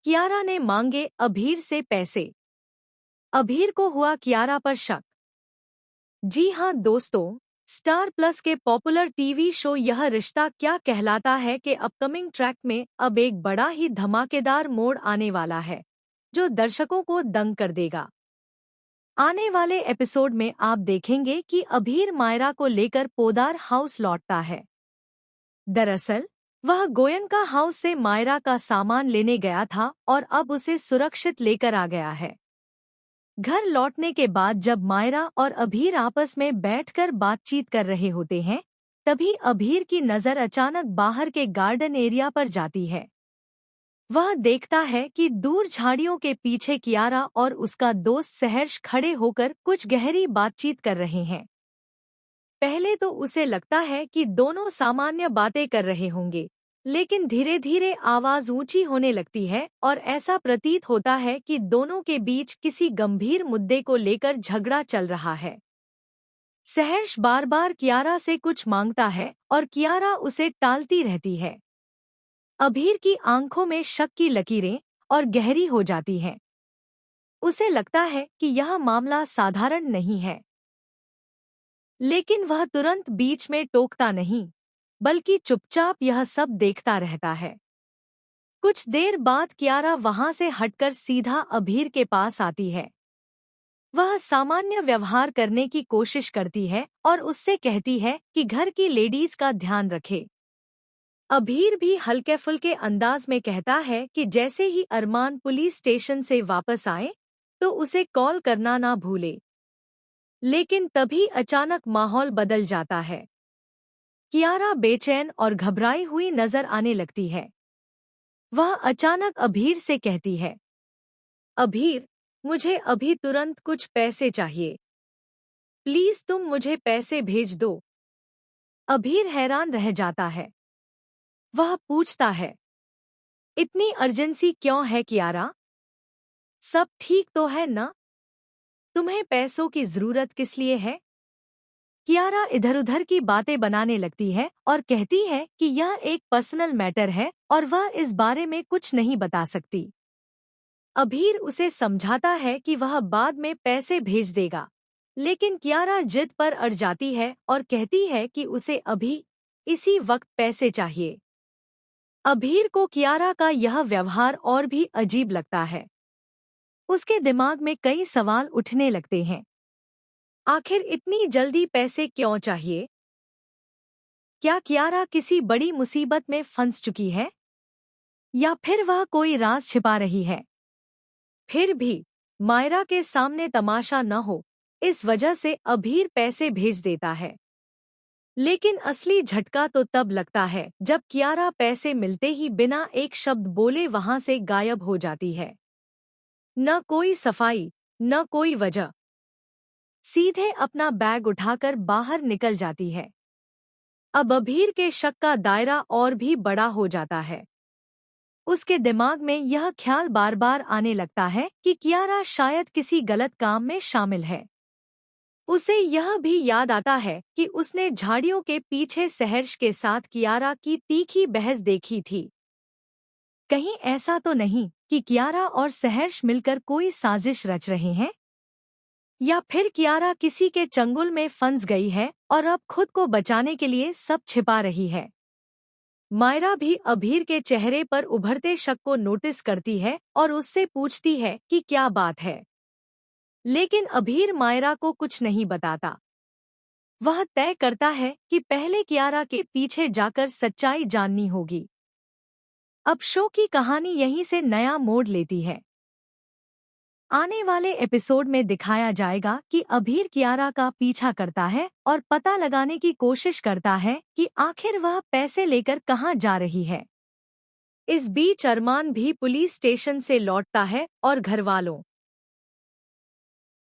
कियारा ने मांगे अभीर से पैसे। अभीर को हुआ कियारा पर शक। जी हाँ दोस्तों, स्टार प्लस के पॉपुलर टीवी शो यह रिश्ता क्या कहलाता है के अपकमिंग ट्रैक में अब एक बड़ा ही धमाकेदार मोड़ आने वाला है, जो दर्शकों को दंग कर देगा। आने वाले एपिसोड में आप देखेंगे कि अभीर मायरा को लेकर पोदार हाउस लौटता है। दरअसल वह गोयनका हाउस से मायरा का सामान लेने गया था और अब उसे सुरक्षित लेकर आ गया है। घर लौटने के बाद जब मायरा और अभीर आपस में बैठकर बातचीत कर रहे होते हैं, तभी अभीर की नज़र अचानक बाहर के गार्डन एरिया पर जाती है। वह देखता है कि दूर झाड़ियों के पीछे कियारा और उसका दोस्त सहर्ष खड़े होकर कुछ गहरी बातचीत कर रहे हैं। पहले तो उसे लगता है कि दोनों सामान्य बातें कर रहे होंगे, लेकिन धीरे धीरे आवाज ऊंची होने लगती है और ऐसा प्रतीत होता है कि दोनों के बीच किसी गंभीर मुद्दे को लेकर झगड़ा चल रहा है। सहर्ष बार बार कियारा से कुछ मांगता है और कियारा उसे टालती रहती है। अभीर की आंखों में शक की लकीरें और गहरी हो जाती हैं। उसे लगता है कि यह मामला साधारण नहीं है, लेकिन वह तुरंत बीच में टोकता नहीं, बल्कि चुपचाप यह सब देखता रहता है। कुछ देर बाद कियारा वहां से हटकर सीधा अभीर के पास आती है। वह सामान्य व्यवहार करने की कोशिश करती है और उससे कहती है कि घर की लेडीज का ध्यान रखे। अभीर भी हल्के फुल्के अंदाज में कहता है कि जैसे ही अरमान पुलिस स्टेशन से वापस आए तो उसे कॉल करना ना भूले। लेकिन तभी अचानक माहौल बदल जाता है। कियारा बेचैन और घबराई हुई नजर आने लगती है। वह अचानक अभीर से कहती है, अभीर, मुझे अभी तुरंत कुछ पैसे चाहिए। प्लीज तुम मुझे पैसे भेज दो। अभीर हैरान रह जाता है। वह पूछता है, इतनी अर्जेंसी क्यों है कियारा? सब ठीक तो है ना? तुम्हें पैसों की जरूरत किस लिए है? कियारा इधर-उधर की बातें बनाने लगती है और कहती है कि यह एक पर्सनल मैटर है और वह इस बारे में कुछ नहीं बता सकती। अभीर उसे समझाता है कि वह बाद में पैसे भेज देगा, लेकिन कियारा जिद पर अड़ जाती है और कहती है कि उसे अभी इसी वक्त पैसे चाहिए। अभीर को कियारा का यह व्यवहार और भी अजीब लगता है। उसके दिमाग में कई सवाल उठने लगते हैं। आखिर इतनी जल्दी पैसे क्यों चाहिए? क्या कियारा किसी बड़ी मुसीबत में फंस चुकी है? या फिर वह कोई राज छिपा रही है? फिर भी मायरा के सामने तमाशा न हो, इस वजह से अभीर पैसे भेज देता है। लेकिन असली झटका तो तब लगता है जब कियारा पैसे मिलते ही बिना एक शब्द बोले वहां से गायब हो जाती है। न कोई सफाई, न कोई वजह। सीधे अपना बैग उठाकर बाहर निकल जाती है। अब अभीर के शक का दायरा और भी बड़ा हो जाता है। उसके दिमाग में यह ख्याल बार बार आने लगता है कि कियारा शायद किसी गलत काम में शामिल है। उसे यह भी याद आता है कि उसने झाड़ियों के पीछे सहर्ष के साथ कियारा की तीखी बहस देखी थी। कहीं ऐसा तो नहीं कि कियारा और सहर्ष मिलकर कोई साजिश रच रहे हैं? या फिर कियारा किसी के चंगुल में फंस गई है और अब खुद को बचाने के लिए सब छिपा रही है? मायरा भी अभीर के चेहरे पर उभरते शक को नोटिस करती है और उससे पूछती है कि क्या बात है। लेकिन अभीर मायरा को कुछ नहीं बताता। वह तय करता है कि पहले कियारा के पीछे जाकर सच्चाई जाननी होगी। अब शो की कहानी यहीं से नया मोड़ लेती है। आने वाले एपिसोड में दिखाया जाएगा कि अभीर कियारा का पीछा करता है और पता लगाने की कोशिश करता है कि आखिर वह पैसे लेकर कहां जा रही है। इस बीच अरमान भी पुलिस स्टेशन से लौटता है और घरवालों